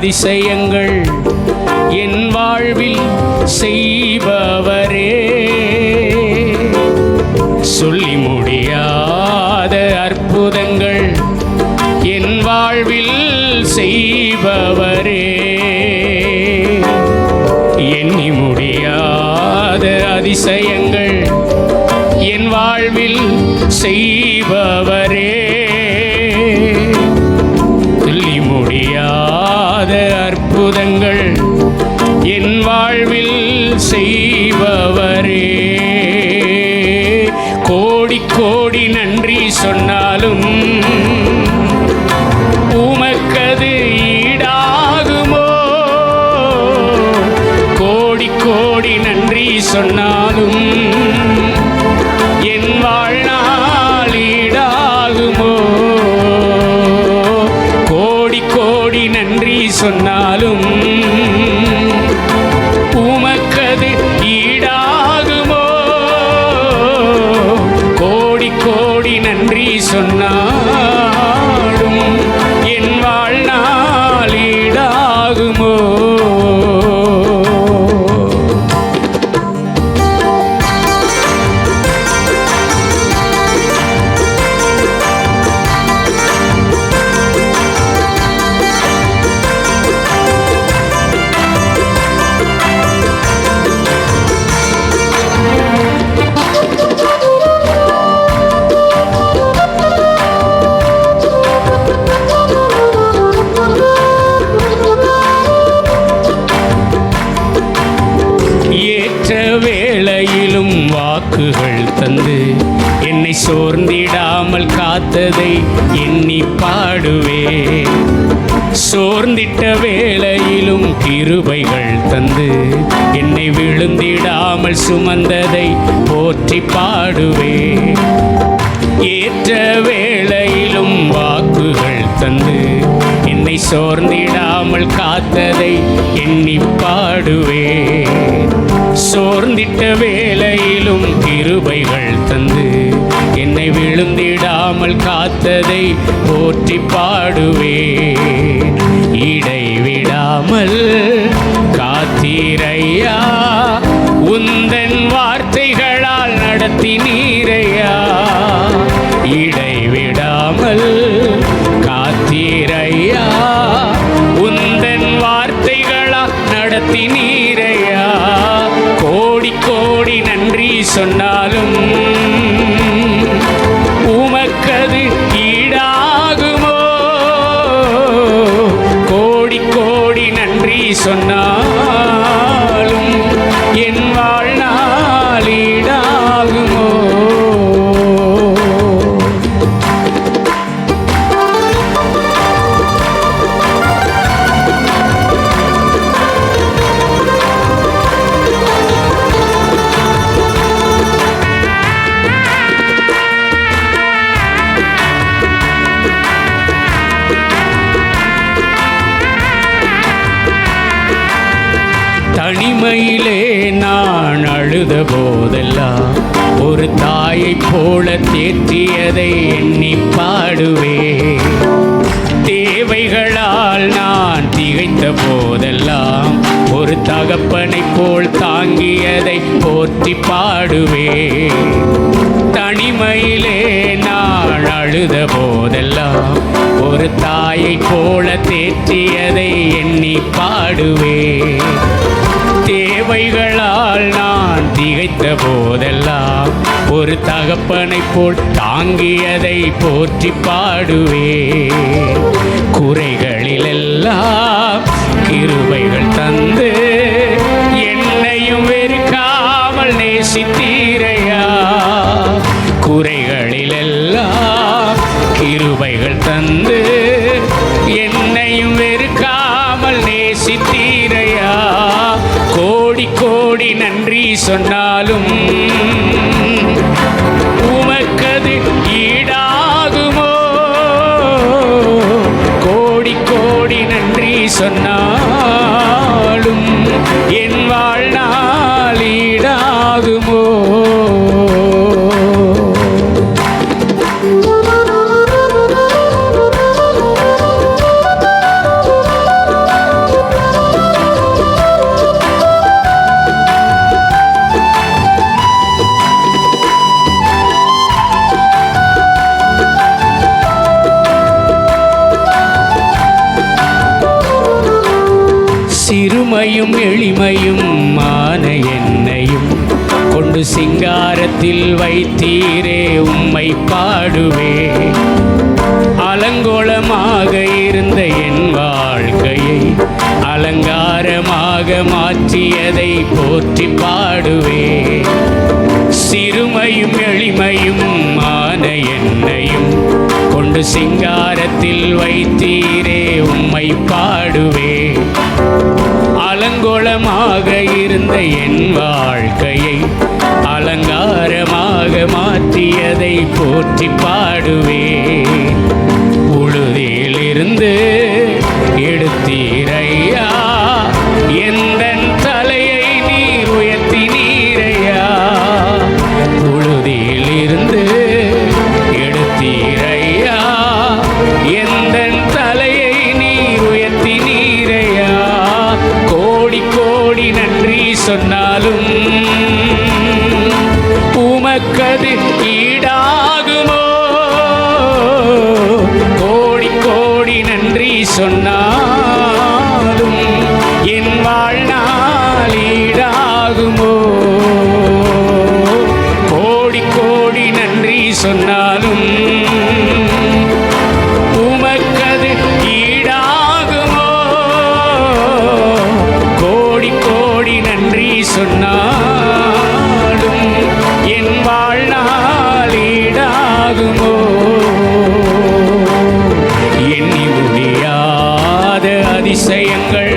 அதிசயங்கள் என் வாழ்வில் செய்பவரே, சொல்லி முடியாத அற்புதங்கள் என் வாழ்வில் செய்பவரே, எண்ணி முடியாத அதிசயங்கள் என் வாழ்வில் செய்பவரே, சொல்லி முடியாத அற்புதங்கள் என் வாழ்வில் செய்பவரே. கோடி கோடி நன்றி சொன்னாலும் உமக்கது ஈடாகுமோ? கோடி கோடி நன்றி சொன்னாலும் என் வாழ்நாள் ஈடாகுமோ? கோடி கோடி நன்றி சொன்னாலும் உமக்கது ஈடாகுமோ? கோடி கோடி நன்றி சொன்னாலும் என் வாழ்நாள் ஈடாகுமோ? வேளையிலும் வாக்குகள் தந்து என்னை சோர்ந்திடாமல் காத்ததை எண்ணி பாடுவே. சோர்ந்திட்ட வேளையிலும் கிருபைகள் தந்து என்னை விழுந்திடாமல் சுமந்ததை போற்றி பாடுவே. ஏற்ற வேளையிலும் வாக்குகள் தந்து என்னை சோர்ந்திடாமல் காத்ததை எண்ணி பாடுவே. சோர்ந்திட்ட வேளையிலும் கிருபைகள் தந்து என்னை விழுந்திடாமல் காத்ததை போற்றி பாடுவே. இடைவிடாமல் காத்தீரையா, உந்தன் வார்த்தைகளால் நடத்தினீரையா. இடைவிடாமல் காத்தீரையா, உந்தன் வார்த்தைகளால் நடத்தினீரையா. கோடி கோடி நன்றி சொன்னாலும் உமக்கது ஈடாகுமோ? கோடி கோடி நன்றி சொன்னாலும் என் வாழ்நாள் ஈடாகுமோ? தனிமையிலே நான் அழுத போதெல்லாம் ஒரு தாயைப் போல தேற்றியதை எண்ணி பாடுவே. தேவைகளால் நான் திகைத்த போதெல்லாம் ஒரு தகப்பனைப் போல் தாங்கியதை போற்றி பாடுவே. தனிமையிலே நான் அழுத போதெல்லாம் ஒரு தாயைப் போல தேற்றியதை எண்ணி பாடுவே. தேவைகளால் நான் திகைத்த போதெல்லாம் ஒரு தகப்பனைப் போல் தாங்கியதை போற்றி பாடுவே. குறைகளிலெல்லாம் கிருபைகள் தந்து என்னையும் வெறுக்காமல் நேசித்தீரையா. குறைகளிலெல்லாம் கிருபைகள் தந்து என்னையும் வெறுக்காமல் நேசித்தீரையா. கோடி கோடி நன்றி சொன்னாலும் உமக்கது ஈடாகுமோ? கோடி கோடி நன்றி சொன்னாலும் என் வாழ்நாள் ஈடாகுமோ? சிறுமையும் எளிமையும் மான என்னையும் கொண்டு சிங்காரத்தில் வைத்தீரே உம்மை பாடுவே. அலங்கோலமாக இருந்த என் வாழ்க்கையை அலங்காரமாக மாற்றியதை போற்றி பாடுவே. சிறுமையும் எளிமையும் மான என்னையும் கொண்டு சிங்காரத்தில் வைத்தீரே உம்மை பாடுவே. அலங்கோலமாக இருந்த என் வாழ்க்கையை அலங்காரமாக மாற்றியதை போற்றி பாடுவே. உழுதியிலிருந்து எடுத்தீரையா எந்தன் தலையை நீர் உயர்த்தினீரையா. உழுதியிலிருந்து எடுத்தீரையா எந்தன் தலையை நீர் உயர்த்தினீரையா. கோடி கோடி நன்றி சொன்னாலும் உமக்கது ஈடாகுமோ. கோடி கோடி நன்றி சொன்னாலும் என் வாழ்நாள் ஈடாகுமோ. கோடி கோடி நன்றி சொன்னாலும் உமக்கது ஈடாகுமோ. கோடி கோடி நன்றி சொன்னாலும் என் வாழ்நாள் ஈடாகுமோ. எண்ணி முடியாத அதிசயங்கள்